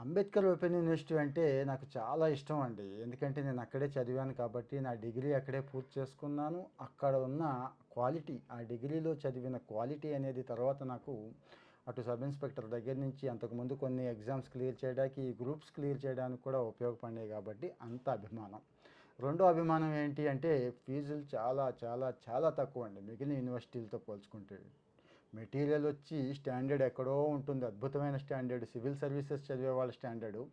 Ambedkar open university అంటే నాకు చాలా ఇష్టం అండి. ఎందుకంటే నేను అక్కడే చదివాను కాబట్టి, నా డిగ్రీ అక్కడే పూర్తి చేసుకున్నాను. అక్కడ ఉన్న క్వాలిటీ, ఆ డిగ్రీలో చదివిన క్వాలిటీ అనేది తర్వాత నాకు అటు సబ్ ఇన్స్‌పెక్టర్ దగ్గర నుంచి అంతకుముందు కొన్ని ఎగ్జామ్స్ క్లియర్ చేయడానికి, ఈ గ్రూప్స్ క్లియర్ చేయడానికి కూడా ఉపయోగపడినాయి కాబట్టి అంత అభిమానం. రెండో అభిమానం ఏంటి అంటే ఫీజులు చాలా చాలా చాలా తక్కువండి మిగిలిన యూనివర్సిటీలతో పోల్చుకుంటే. మెటీరియల్ వచ్చి స్టాండర్డ్ ఎక్కడో ఉంటుంది, అద్భుతమైన స్టాండర్డ్ సివిల్ సర్వీసెస్ చదివే వాళ్ళ స్టాండర్డు.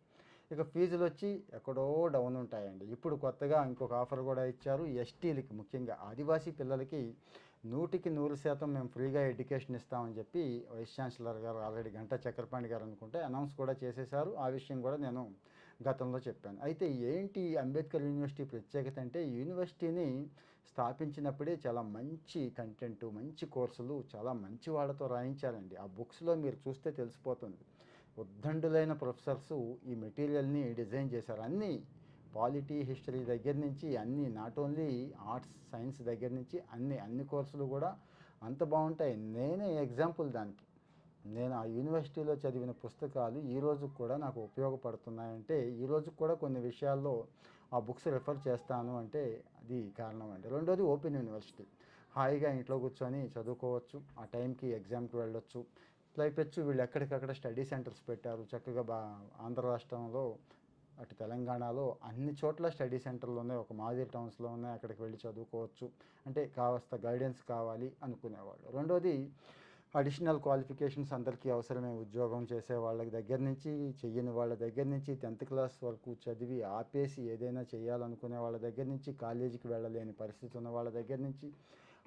ఇక ఫీజులు వచ్చి ఎక్కడో డౌన్ ఉంటాయండి. ఇప్పుడు కొత్తగా ఇంకొక ఆఫర్ కూడా ఇచ్చారు ఎస్టీలకి, ముఖ్యంగా ఆదివాసీ పిల్లలకి 100% మేము ఫ్రీగా ఎడ్యుకేషన్ ఇస్తామని చెప్పి వైస్ ఛాన్సలర్ గారు ఆల్రెడీ గంటా చక్రపాణి గారు అనుకుంటే అనౌన్స్ కూడా చేసేశారు. ఆ విషయం కూడా నేను గతంలో చెప్పాను. అయితే ఏంటి అంబేద్కర్ యూనివర్సిటీ ప్రత్యేకత అంటే, యూనివర్సిటీని స్థాపించినప్పుడే చాలా మంచి కంటెంట్, మంచి కోర్సులు చాలా మంచి వాళ్ళతో రాయించారండి. ఆ బుక్స్లో మీరు చూస్తే తెలిసిపోతుంది. ఉద్దండులైన ప్రొఫెసర్సు ఈ మెటీరియల్ని డిజైన్ చేశారు. అన్నీ పాలిటీ, హిస్టరీ దగ్గర నుంచి అన్నీ, నాట్ ఓన్లీ ఆర్ట్స్, సైన్స్ దగ్గర నుంచి అన్ని కోర్సులు కూడా అంత బాగుంటాయి. నేనే ఎగ్జాంపుల్ దానికి. నేను ఆ యూనివర్సిటీలో చదివిన పుస్తకాలు ఈ రోజు కూడా నాకు ఉపయోగపడుతున్నాయంటే, ఈ రోజు కూడా కొన్ని విషయాల్లో ఆ బుక్స్ రిఫర్ చేస్తాను అంటే అది కారణం అండి. రెండోది ఓపెన్ యూనివర్సిటీ. హాయిగా ఇంట్లో కూర్చొని చదువుకోవచ్చు, ఆ టైంకి ఎగ్జామ్కి వెళ్ళొచ్చు. పైపెచ్చు వీళ్ళు ఎక్కడికక్కడ స్టడీ సెంటర్స్ పెట్టారు చక్కగా. ఆంధ్ర రాష్ట్రంలో అటు తెలంగాణలో అన్ని చోట్ల స్టడీ సెంటర్లు ఉన్నాయి, ఒక మాదిరి టౌన్స్లో ఉన్నాయి, అక్కడికి వెళ్ళి చదువుకోవచ్చు. అంటే కాస్త గైడెన్స్ కావాలి అనుకునేవాళ్ళు. రెండోది అడిషనల్ క్వాలిఫికేషన్స్ అందరికీ అవసరమే. ఉద్యోగం చేసే వాళ్ళ దగ్గర నుంచి, చెయ్యని వాళ్ళ దగ్గర నుంచి, 10th క్లాస్ వరకు చదివి ఆపేసి ఏదైనా చేయాలనుకునే వాళ్ళ దగ్గర నుంచి, కాలేజీకి వెళ్ళలేని పరిస్థితి ఉన్న వాళ్ళ దగ్గర నుంచి,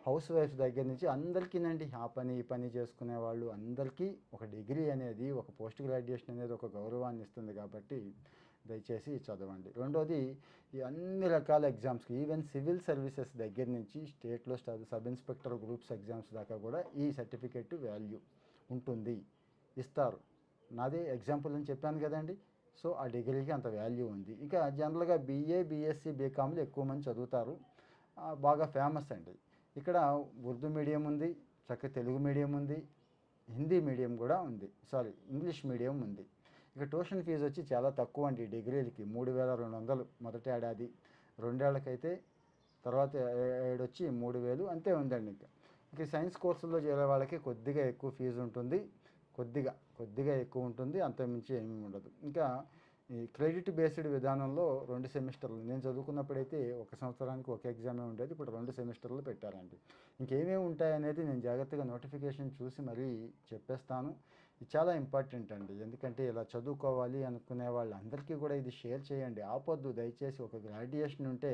హౌస్ వైఫ్స్ దగ్గర నుంచి అందరికీనండి. ఆ పని ఈ పని చేసుకునే వాళ్ళు అందరికీ ఒక డిగ్రీ అనేది, ఒక పోస్ట్ గ్రాడ్యుయేషన్ అనేది ఒక గౌరవాన్ని ఇస్తుంది కాబట్టి దయచేసి చదవండి. రెండోది ఈ అన్ని రకాల ఎగ్జామ్స్కి, ఈవెన్ సివిల్ సర్వీసెస్ దగ్గర నుంచి స్టేట్లో సబ్ ఇన్స్పెక్టర్ గ్రూప్స్ ఎగ్జామ్స్ దాకా కూడా ఈ సర్టిఫికెట్ వాల్యూ ఉంటుంది, ఇస్తారు. నాదే ఎగ్జాంపుల్ అని చెప్పాను కదండి. సో ఆ డిగ్రీకి అంత వాల్యూ ఉంది. ఇక జనరల్గా బీఏ, బీఎస్సీ, బీకామ్లు ఎక్కువ మంది చదువుతారు. బాగా ఫేమస్ అండి. ఇక్కడ ఉర్దూ మీడియం ఉంది, చక్క తెలుగు మీడియం ఉంది, హిందీ మీడియం కూడా ఉంది, సారీ ఇంగ్లీష్ మీడియం ఉంది. ఇక ట్యూషన్ ఫీజు వచ్చి చాలా తక్కువ అండి. డిగ్రీలకి 3200 మొదటి ఏడాది, రెండేళ్లకైతే, తర్వాత ఏడొచ్చి 3000 అంతే ఉందండి. ఇక సైన్స్ కోర్సుల్లో చేరే వాళ్ళకి కొద్దిగా ఎక్కువ ఫీజు ఉంటుంది, కొద్దిగా కొద్దిగా ఎక్కువ ఉంటుంది, అంతకుమించి ఏమీ ఉండదు. ఇంకా ఈ క్రెడిట్ బేస్డ్ విధానంలో 2 సెమిస్టర్లు, నేను చదువుకున్నప్పుడైతే ఒక సంవత్సరానికి ఒక ఎగ్జామే ఉండేది, ఇప్పుడు 2 సెమిస్టర్లు పెట్టారండి. ఇంకేమేమి ఉంటాయనేది నేను జాగ్రత్తగా నోటిఫికేషన్ చూసి మరీ చెప్పేస్తాను. ఇది చాలా ఇంపార్టెంట్ అండి. ఎందుకంటే ఇలా చదువుకోవాలి అనుకునే వాళ్ళందరికీ కూడా ఇది షేర్ చేయండి. ఆపొద్దు దయచేసి. ఒక గ్రాడ్యుయేషన్ ఉంటే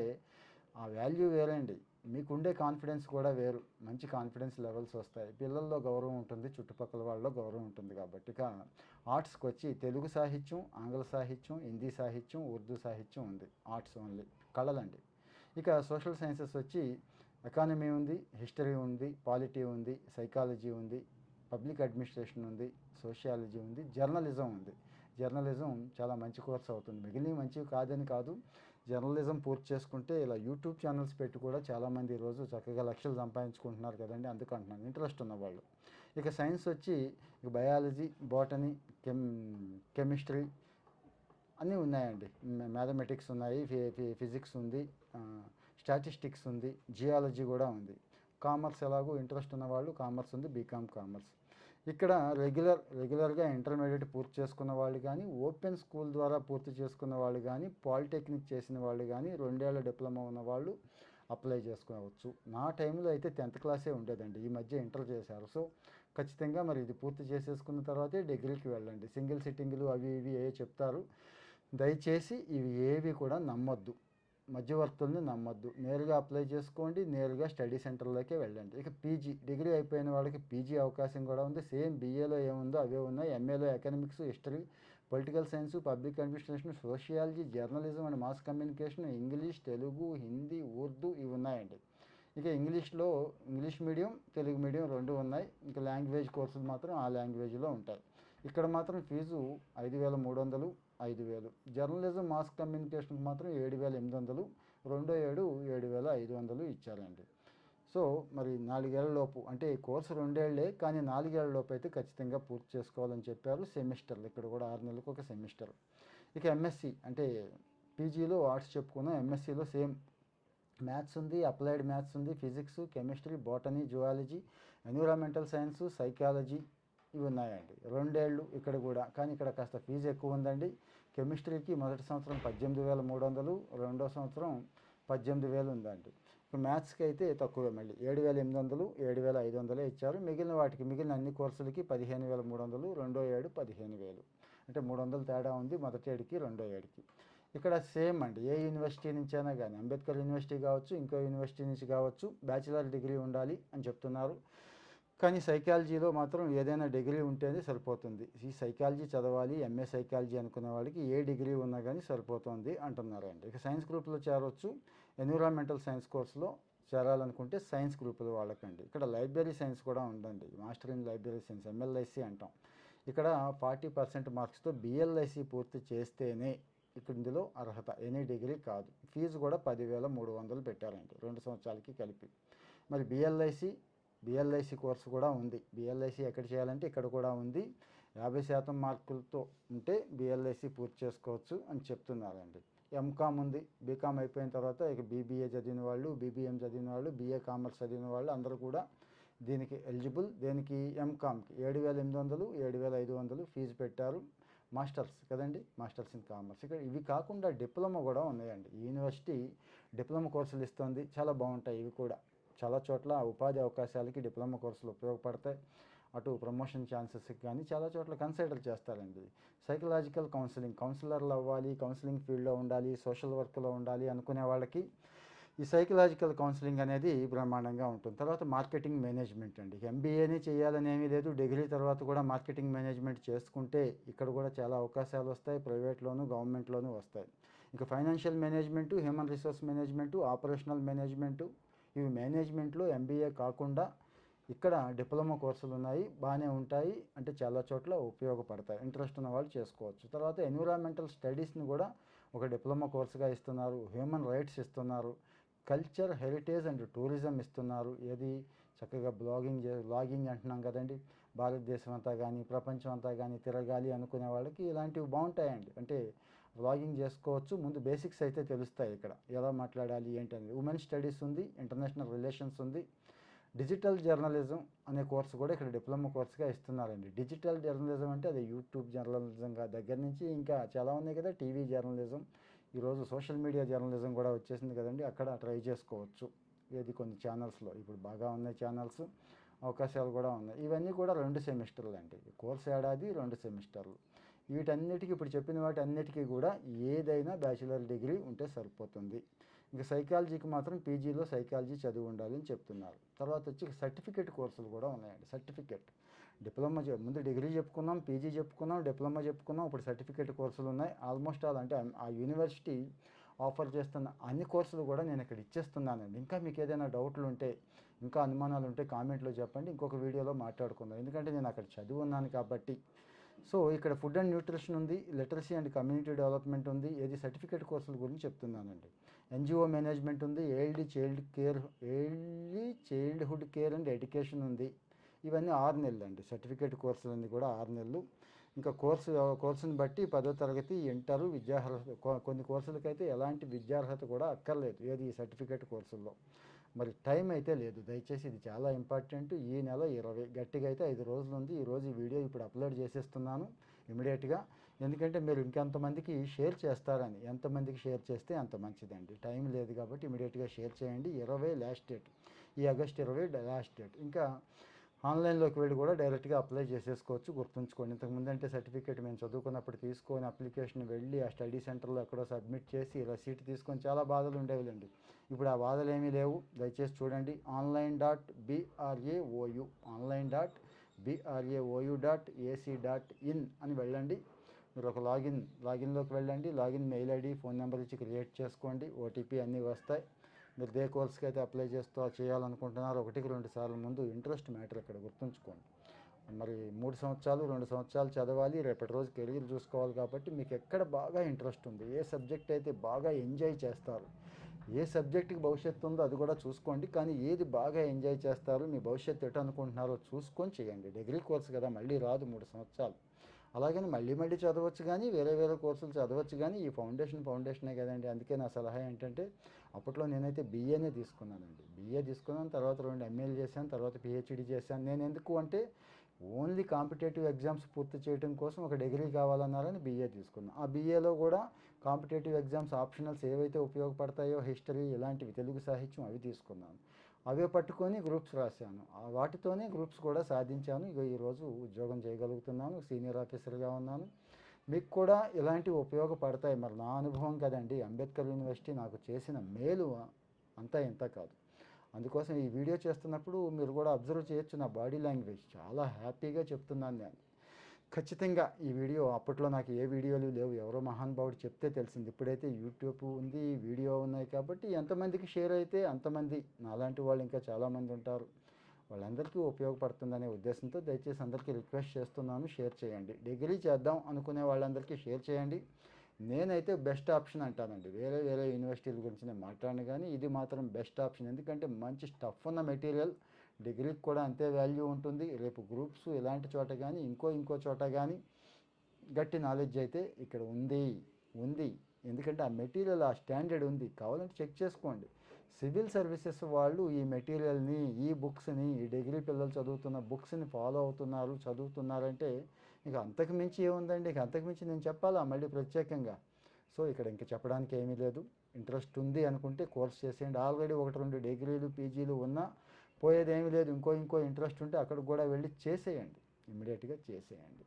ఆ వాల్యూ వేరండి, మీకుండే కాన్ఫిడెన్స్ కూడా వేరు. మంచి కాన్ఫిడెన్స్ లెవెల్స్ వస్తాయి, పిల్లల్లో గౌరవం ఉంటుంది, చుట్టుపక్కల వాళ్ళలో గౌరవం ఉంటుంది. కాబట్టి ఇక ఆర్ట్స్కి వచ్చి తెలుగు సాహిత్యం, ఆంగ్ల సాహిత్యం, హిందీ సాహిత్యం, ఉర్దూ సాహిత్యం ఉంది. ఆర్ట్స్ ఓన్లీ, కళలండి. ఇక సోషల్ సైన్సెస్ వచ్చి ఎకానమీ ఉంది, హిస్టరీ ఉంది, పాలిటీ ఉంది, సైకాలజీ ఉంది, పబ్లిక్ అడ్మినిస్ట్రేషన్ ఉంది, సోషియాలజీ ఉంది, జర్నలిజం ఉంది. జర్నలిజం చాలా మంచి కోర్స్ అవుతుంది. మిగిలినవి మంచివి కాదని కాదు, జర్నలిజం పూర్తి చేసుకుంటే ఇలా యూట్యూబ్ ఛానల్స్ పెట్టి కూడా చాలామంది ఈరోజు చక్కగా లక్షలు సంపాదించుకుంటున్నారు కదండి, అందుకంటున్నాను ఇంట్రెస్ట్ ఉన్నవాళ్ళు. ఇక సైన్స్ వచ్చి ఇక బయాలజీ, బోటనీ, కెమిస్ట్రీ అన్నీ ఉన్నాయండి. మ్యాథమెటిక్స్ ఉన్నాయి, ఫిజిక్స్ ఉంది, స్టాటిస్టిక్స్ ఉంది, జియాలజీ కూడా ఉంది. కామర్స్ ఎలాగో ఇంట్రెస్ట్ ఉన్నవాళ్ళు కామర్స్ ఉంది, బీకామ్ కామర్స్. ఇక్కడ రెగ్యులర్గా ఇంటర్మీడియట్ పూర్తి చేసుకున్న వాళ్ళు కానీ, ఓపెన్ స్కూల్ ద్వారా పూర్తి చేసుకున్న వాళ్ళు కానీ, పాలిటెక్నిక్ చేసిన వాళ్ళు కానీ, 2 ఏళ్ల డిప్లొమా ఉన్న వాళ్ళు అప్లై చేసుకోవచ్చు. నా టైంలో అయితే 10th క్లాసే ఉండేదండి, ఈ మధ్య ఇంటర్ చేశారు. సో ఖచ్చితంగా మరి ఇది పూర్తి చేసేసుకున్న తర్వాతే డిగ్రీకి వెళ్ళండి. సింగిల్ సిట్టింగ్లు అవి ఇవి ఏ చెప్తారు, దయచేసి ఇవి ఏవి కూడా నమ్మొద్దు, మధ్యవర్తుల్ని నమ్మొద్దు. నేరుగా అప్లై చేసుకోండి, నేరుగా స్టడీ సెంటర్లోకే వెళ్ళండి. ఇక పీజీ, డిగ్రీ అయిపోయిన వాళ్ళకి పీజీ అవకాశం కూడా ఉంది. సేమ్ బీఏలో ఏముందో అవే ఉన్నాయి. ఎంఏలో economics, history, political science, public administration, sociology, journalism and mass communication, English, Telugu, Hindi, Urdu ఇవి ఉన్నాయండి. ఇక ఇంగ్లీష్ మీడియం, తెలుగు మీడియం రెండు ఉన్నాయి. ఇంకా లాంగ్వేజ్ కోర్సులు మాత్రం ఆ లాంగ్వేజ్లో ఉంటాయి. ఇక్కడ మాత్రం ఫీజు 5300, 5000. జర్నలిజం, మాస్ కమ్యూనికేషన్కి మాత్రం 7800, రెండో ఏడు 7500 ఇచ్చారండి. సో మరి 4 ఏళ్ల లోపు అంటే ఈ కోర్సు 2 ఏళ్లే, కానీ 4 ఏళ్ల లోపు అయితే ఖచ్చితంగా పూర్తి చేసుకోవాలని చెప్పారు. సెమిస్టర్లు ఇక్కడ కూడా 6 నెలలకు ఒక సెమిస్టర్. ఇక ఎంఎస్సి అంటే పీజీలో ఆర్ట్స్ చెప్పుకున్నాం, ఎంఎస్సిలో సేమ్ మ్యాథ్స్ ఉంది, అప్లైడ్ మ్యాథ్స్ ఉంది, physics, chemistry, botany, zoology, environmental science, psychology ఇవి ఉన్నాయండి. 2 ఏళ్ళు ఇక్కడ కూడా, కానీ ఇక్కడ కాస్త ఫీజు ఎక్కువ ఉందండి. కెమిస్ట్రీకి మొదటి సంవత్సరం 18,300, రెండో సంవత్సరం 18,000 ఉందండి. మ్యాథ్స్కి అయితే తక్కువే, మళ్ళీ 7,800, 7,500 ఇచ్చారు. మిగిలిన వాటికి, మిగిలిన అన్ని కోర్సులకి 15,300, రెండో ఏడు 15,000, అంటే 300 తేడా ఉంది మొదటి ఏడుకి రెండో ఏడుకి. ఇక్కడ సేమ్ అండి, ఏ యూనివర్సిటీ నుంచి అయినా కానీ, అంబేద్కర్ యూనివర్సిటీ కావచ్చు, ఇంకో యూనివర్సిటీ నుంచి కావచ్చు, బ్యాచిలర్ డిగ్రీ ఉండాలి అని చెప్తున్నారు. కానీ సైకాలజీలో మాత్రం ఏదైనా డిగ్రీ ఉంటేనే సరిపోతుంది. ఈ సైకాలజీ చదవాలి, ఎంఏ సైకాలజీ అనుకునే వాళ్ళకి ఏ డిగ్రీ ఉన్నా కానీ సరిపోతుంది అంటున్నారండి. ఇక సైన్స్ గ్రూప్లో చేరవచ్చు. ఎన్విరాన్మెంటల్ సైన్స్ కోర్సులో చేరాలనుకుంటే సైన్స్ గ్రూపుల వాళ్ళకండి. ఇక్కడ లైబ్రరీ సైన్స్ కూడా ఉందండి, master in library science, MLISc అంటాం. ఇక్కడ 40% మార్క్స్తో బిఎల్ఐసి పూర్తి చేస్తేనే ఇక్కడ ఇందులో అర్హత, ఎనీ డిగ్రీ కాదు. ఫీజు కూడా 10,300 పెట్టారండి 2 సంవత్సరాలకి కలిపి. మరి బిఎల్ఐసి కోర్సు కూడా ఉంది. బిఎల్ఐసి ఎక్కడ చేయాలంటే ఇక్కడ కూడా ఉంది. 50% మార్కులతో ఉంటే బిఎల్ఐసి పూర్తి చేసుకోవచ్చు అని చెప్తున్నారండి. ఎంకామ్ ఉంది. బీకామ్ అయిపోయిన తర్వాత ఇక బీబీఏ చదివిన వాళ్ళు, బీబీఎం చదివిన వాళ్ళు, బీఏ కామర్స్ చదివిన వాళ్ళు అందరూ కూడా దీనికి ఎలిజిబుల్. దీనికి ఎంకామ్కి 7,800, 7,500 ఫీజు పెట్టారు. మాస్టర్స్ కదండి, మాస్టర్స్ ఇన్ కామర్స్. ఇక్కడ ఇవి కాకుండా డిప్లొమా కూడా ఉన్నాయండి. ఈ యూనివర్సిటీ డిప్లొమా కోర్సులు ఇస్తుంది, చాలా బాగుంటాయి ఇవి కూడా. చాలా చోట్ల ఉపాధి అవకాశాలకి డిప్లొమా కోర్సులు ఉపయోగపడతాయి. అటు ప్రమోషన్ ఛాన్సెస్కి కానీ చాలా చోట్ల కన్సిడర్ చేస్తారండి. సైకలాజికల్ కౌన్సిలర్లు అవ్వాలి, కౌన్సిలింగ్ ఫీల్డ్లో ఉండాలి, సోషల్ వర్క్లో ఉండాలి అనుకునే వాళ్ళకి ఈ సైకలాజికల్ కౌన్సిలింగ్ అనేది బ్రహ్మాండంగా ఉంటుంది. తర్వాత మార్కెటింగ్ మేనేజ్మెంట్ అండి. ఎంబీఏనే చేయాలని ఏమీ లేదు, డిగ్రీ తర్వాత కూడా మార్కెటింగ్ మేనేజ్మెంట్ చేసుకుంటే ఇక్కడ కూడా చాలా అవకాశాలు వస్తాయి, ప్రైవేట్లోను గవర్నమెంట్లోనూ వస్తాయి. ఇంకా financial management, human resource management, operational management, ఇవి మేనేజ్మెంట్లో ఎంబీఏ కాకుండా ఇక్కడ డిప్లొమా కోర్సులు ఉన్నాయి, బాగానే ఉంటాయి, అంటే చాలా చోట్ల ఉపయోగపడతాయి. ఇంట్రెస్ట్ ఉన్న వాళ్ళు చేసుకోవచ్చు. తర్వాత ఎన్విరాన్మెంటల్ స్టడీస్ని కూడా ఒక డిప్లొమా కోర్సుగా ఇస్తున్నారు. హ్యూమన్ రైట్స్ ఇస్తున్నారు. కల్చర్, హెరిటేజ్ అండ్ టూరిజం ఇస్తున్నారు. ఏది చక్కగా బ్లాగింగ్ అంటున్నాం కదండి, భారతదేశం అంతా కానీ ప్రపంచం అంతా కానీ తిరగాలి అనుకునే వాళ్ళకి ఇలాంటివి బాగుంటాయండి. అంటే వ్లాగింగ్ చేసుకోవచ్చు. ముందు బేసిక్స్ అయితే తెలుస్తాయి ఇక్కడ, ఎలా మాట్లాడాలి ఏంటనేది. ఉమెన్ స్టడీస్ ఉంది, ఇంటర్నేషనల్ రిలేషన్స్ ఉంది. డిజిటల్ జర్నలిజం అనే కోర్సు కూడా ఇక్కడ డిప్లొమా కోర్సుగా ఇస్తున్నారండి. డిజిటల్ జర్నలిజం అంటే అది యూట్యూబ్ జర్నలిజంగా దగ్గర నుంచి ఇంకా చాలా ఉన్నాయి కదా, టీవీ జర్నలిజం, ఈరోజు సోషల్ మీడియా జర్నలిజం కూడా వచ్చేసింది కదండి, అక్కడ ట్రై చేసుకోవచ్చు. ఏది కొన్ని ఛానల్స్లో ఇప్పుడు బాగా ఉన్నాయి ఛానల్స్, అవకాశాలు కూడా ఉన్నాయి. ఇవన్నీ కూడా 2 సెమిస్టర్లు అండి. కోర్సు ఏడాది, 2 సెమిస్టర్లు. వీటన్నిటికీ, ఇప్పుడు చెప్పిన వాటి అన్నిటికీ కూడా ఏదైనా బ్యాచిలర్ డిగ్రీ ఉంటే సరిపోతుంది. ఇంకా సైకాలజీకి మాత్రం పీజీలో సైకాలజీ చదివి ఉండాలని చెప్తున్నారు. తర్వాత వచ్చి సర్టిఫికేట్ కోర్సులు కూడా ఉన్నాయండి. సర్టిఫికేట్ డిప్లొమా ముందు డిగ్రీ చెప్పుకున్నాం, పీజీ చెప్పుకున్నాం, డిప్లొమా చెప్పుకున్నాం, ఇప్పుడు సర్టిఫికేట్ కోర్సులు ఉన్నాయి. ఆల్మోస్ట్ ఆల్ అంటే ఆ యూనివర్సిటీ ఆఫర్ చేస్తున్న అన్ని కోర్సులు కూడా నేను ఇక్కడ ఇచ్చేస్తున్నానండి. ఇంకా మీకు ఏదైనా డౌట్లు ఉంటే, ఇంకా అనుమానాలు ఉంటే కామెంట్లో చెప్పండి, ఇంకొక వీడియోలో మాట్లాడుకుందాం. ఎందుకంటే నేను అక్కడ చదివి ఉన్నాను కాబట్టి. సో ఇక్కడ ఫుడ్ అండ్ న్యూట్రిషన్ ఉంది, లిటరసీ అండ్ కమ్యూనిటీ డెవలప్మెంట్ ఉంది. ఏది సర్టిఫికేట్ కోర్సుల గురించి చెప్తున్నానండి. ఎన్జిఓ మేనేజ్మెంట్ ఉంది, early childhood care and education ఉంది. ఇవన్నీ 6 నెలలు అండి. సర్టిఫికేట్ కోర్సులన్నీ కూడా 6 నెలలు. ఇంకా కోర్సుని బట్టి 10వ తరగతి, ఇంటరు విద్యార్హత, కొన్ని కోర్సులకైతే ఎలాంటి విద్యార్హత కూడా అక్కర్లేదు, ఏది ఈ సర్టిఫికేట్ కోర్సుల్లో. మరి టైం అయితే లేదు, దయచేసి ఇది చాలా ఇంపార్టెంట్. ఈ నెల 20, గట్టిగా అయితే 5 రోజులు ఉంది. ఈరోజు ఈ వీడియో ఇప్పుడు అప్లోడ్ చేసేస్తున్నాను ఇమీడియట్గా, ఎందుకంటే మీరు ఇంకెంతమందికి షేర్ చేస్తారని. ఎంతమందికి షేర్ చేస్తే అంత మంచిదండి. టైం లేదు కాబట్టి ఇమీడియట్గా షేర్ చేయండి. 20 లాస్ట్ డేట్, ఈ ఆగస్ట్ 20 లాస్ట్ డేట్. ఇంకా ఆన్లైన్లోకి వెళ్ళి కూడా డైరెక్ట్గా అప్లై చేసేసుకోవచ్చు. గుర్తుంచుకోండి, ఇంతకుముందు అంటే సర్టిఫికేట్ మేము చదువుకున్నప్పుడు తీసుకొని అప్లికేషన్ వెళ్ళి ఆ స్టడీ సెంటర్లో ఎక్కడో సబ్మిట్ చేసి రసీట్ తీసుకొని చాలా బాధలు ఉండేవిలేండి. ఇప్పుడు ఆ బాధలు ఏమీ లేవు. దయచేసి చూడండి, online.brouw.ac.in అని వెళ్ళండి. మీరు ఒక లాగిన్లోకి వెళ్ళండి. Login mail ID, phone number ఇచ్చి క్రియేట్ చేసుకోండి. ఓటీపీ అన్నీ వస్తాయి. మీరు ఏ కోర్స్కి అయితే అప్లై చేయాలనుకుంటున్నారో 1-2 సార్లు ముందు ఇంట్రెస్ట్ మ్యాటర్ ఇక్కడ గుర్తుంచుకోండి. మరి 3 సంవత్సరాలు 2 సంవత్సరాలు చదవాలి, రేపటి రోజు కెరీర్ చూసుకోవాలి. కాబట్టి మీకు ఎక్కడ బాగా ఇంట్రెస్ట్ ఉంది, ఏ సబ్జెక్ట్ అయితే బాగా ఎంజాయ్ చేస్తారు, ఏ సబ్జెక్ట్కి భవిష్యత్తు ఉందో అది కూడా చూసుకోండి. కానీ ఏది బాగా ఎంజాయ్ చేస్తారో, మీ భవిష్యత్తు ఎటు అనుకుంటున్నారో చూసుకొని చేయండి. డిగ్రీ కోర్స్ కదా, మళ్ళీ రాదు 3 సంవత్సరాలు. అలాగని మళ్ళీ మళ్ళీ చదవచ్చు కానీ, వేరే వేరే కోర్సులు చదవచ్చు కానీ, ఈ ఫౌండేషనే కదండి. అందుకే నా సలహా ఏంటంటే, అప్పట్లో నేనైతే బీఏనే తీసుకున్నానండి. బీఏ తీసుకున్నాను, తర్వాత 2 ఎంఏలు చేశాను, తర్వాత పీహెచ్డీ చేశాను. నేను ఎందుకు అంటే ఓన్లీ కాంపిటేటివ్ ఎగ్జామ్స్ పూర్తి చేయడం కోసం ఒక డిగ్రీ కావాలన్నారని బీఏ తీసుకున్నాను. ఆ బీఏలో కూడా కాంపిటేటివ్ ఎగ్జామ్స్ ఆప్షనల్స్ ఏవైతే ఉపయోగపడతాయో, హిస్టరీ ఇలాంటివి, తెలుగు సాహిత్యం అవి తీసుకున్నాను. అవే పట్టుకొని గ్రూప్స్ రాశాను. వాటితోనే గ్రూప్స్ కూడా సాధించాను. ఇక ఈరోజు ఉద్యోగం చేయగలుగుతున్నాను, సీనియర్ ఆఫీసర్గా ఉన్నాను. మీకు కూడా ఇలాంటివి ఉపయోగపడతాయి. మరి నా అనుభవం కదండి, అంబేద్కర్ యూనివర్సిటీ నాకు చేసిన మేలు అంతా ఇంత కాదు. అందుకోసం ఈ వీడియో చేస్తున్నప్పుడు మీరు కూడా అబ్జర్వ్ చేయొచ్చు, నా బాడీ లాంగ్వేజ్ చాలా హ్యాపీగా చెప్తున్నాను నేను. ఖచ్చితంగా ఈ వీడియో, అప్పట్లో నాకు ఏ వీడియోలు లేవు, ఎవరో మహానుభావుడు చెప్తే తెలిసింది. ఇప్పుడైతే యూట్యూబ్ ఉంది, వీడియో ఉన్నాయి కాబట్టి ఎంతమందికి షేర్ అయితే అంతమంది, నాలాంటి వాళ్ళు ఇంకా చాలామంది ఉంటారు, వాళ్ళందరికీ ఉపయోగపడుతుందనే ఉద్దేశంతో దయచేసి అందరికీ రిక్వెస్ట్ చేస్తున్నాను, షేర్ చేయండి. డిగ్రీ చేద్దాం అనుకునే వాళ్ళందరికీ షేర్ చేయండి. నేనైతే బెస్ట్ ఆప్షన్ అంటానండి. వేరే వేరే యూనివర్సిటీల గురించి నేను మాట్లాడను కానీ ఇది మాత్రం బెస్ట్ ఆప్షన్. ఎందుకంటే మంచి స్టఫ్ ఉన్న మెటీరియల్, డిగ్రీకి కూడా అంతే వాల్యూ ఉంటుంది. రేపు గ్రూప్స్ ఇలాంటి చోట కానీ ఇంకో చోట కానీ గట్టి నాలెడ్జ్ అయితే ఇక్కడ ఉంది. ఎందుకంటే ఆ మెటీరియల్, ఆ స్టాండర్డ్ ఉంది. కావాలంటే చెక్ చేసుకోండి. సివిల్ సర్వీసెస్ వాళ్ళు ఈ మెటీరియల్ని, ఈ బుక్స్ని, ఈ డిగ్రీ పిల్లలు చదువుతున్న బుక్స్ని ఫాలో చదువుతున్నారంటే ఇక అంతకు మించి ఏముందండి, ఇక అంతకు మించి నేను చెప్పాలా మళ్ళీ ప్రత్యేకంగా? సో ఇక్కడ ఇంక చెప్పడానికి ఏమీ లేదు. ఇంట్రెస్ట్ ఉంది అనుకుంటే కోర్స్ చేసేయండి. ఆల్రెడీ 1-2 డిగ్రీలు పీజీలు ఉన్నా పోయేదేమీ లేదు. ఇంకో ఇంట్రెస్ట్ ఉంటే అక్కడికి కూడా వెళ్ళి చేసేయండి, ఇమ్మీడియట్గా చేసేయండి.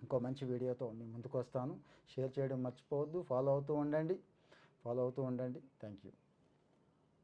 ఇంకో మంచి వీడియోతో మీ ముందుకు వస్తాను. షేర్ చేయడం మర్చిపోవద్దు. ఫాలో అవుతూ ఉండండి. Thank you.